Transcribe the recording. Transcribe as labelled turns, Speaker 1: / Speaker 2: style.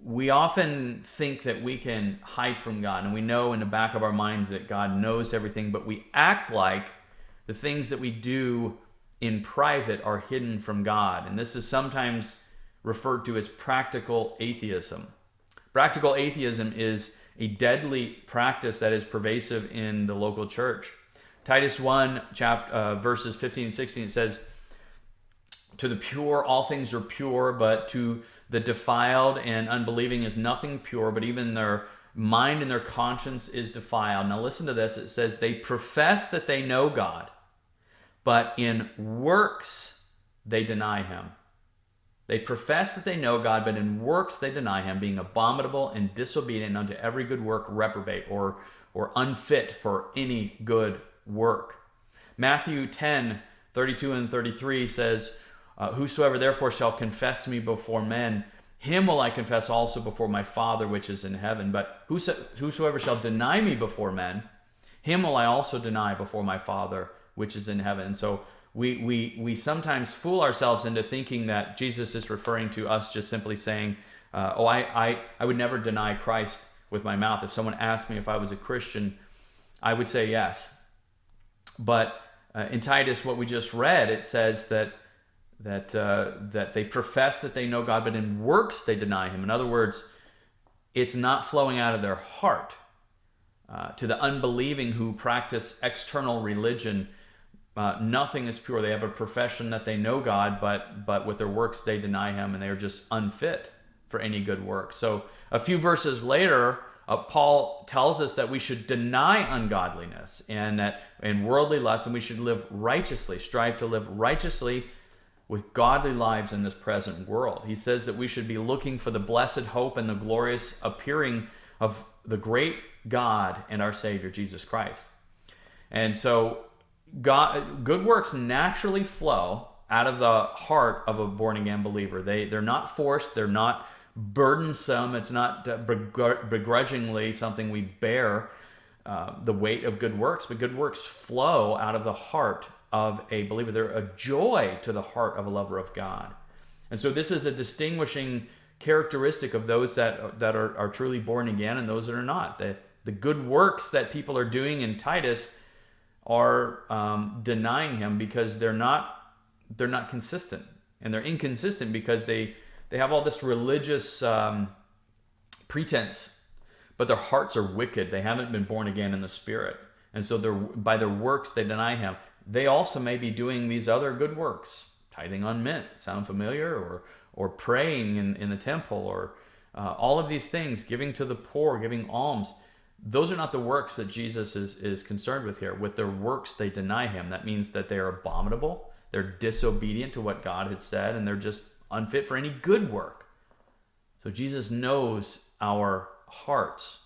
Speaker 1: we often think that we can hide from God, and we know in the back of our minds that God knows everything, but we act like the things that we do in private are hidden from God. And this is sometimes referred to as practical atheism. Practical atheism is a deadly practice that is pervasive in the local church. Titus 1, verses 15 and 16, it says, "To the pure all things are pure, but to the defiled and unbelieving is nothing pure, but even their mind and their conscience is defiled." Now listen to this. It says, "They profess that they know God, but in works they deny him." They profess that they know God, but in works they deny him, being abominable and disobedient unto every good work, reprobate, or unfit for any good work. Matthew 10, 32 and 33 says, "Whosoever therefore shall confess me before men, him will I confess also before my Father which is in heaven. But whosoever shall deny me before men, him will I also deny before my Father which is in heaven." And so we sometimes fool ourselves into thinking that Jesus is referring to us just simply saying, I would never deny Christ with my mouth. If someone asked me if I was a Christian, I would say yes. But in Titus, what we just read, it says that they profess that they know God, but in works they deny him. In other words, it's not flowing out of their heart. To the unbelieving who practice external religion, nothing is pure. They have a profession that they know God, but with their works they deny him, and they are just unfit for any good work. So a few verses later, Paul tells us that we should deny ungodliness and worldly lust, and we should live righteously, strive to live righteously with godly lives in this present world. He says that we should be looking for the blessed hope and the glorious appearing of the great God and our Savior, Jesus Christ. And so good works naturally flow out of the heart of a born-again believer. They're not forced, they're not burdensome, it's not begrudgingly something we bear the weight of good works, but good works flow out of the heart of a believer. They're a joy to the heart of a lover of God. And so this is a distinguishing characteristic of those that are truly born again and those that are not. The good works that people are doing in Titus are denying him because they're not consistent. And they're inconsistent because they have all this religious pretense, but their hearts are wicked. They haven't been born again in the Spirit. And so by their works they deny him. They also may be doing these other good works, tithing on mint, sound familiar, or praying in the temple, or all of these things, giving to the poor, giving alms. Those are not the works that Jesus is concerned with here. With their works, they deny him. That means that they are abominable, they're disobedient to what God had said, and they're just unfit for any good work. So Jesus knows our hearts.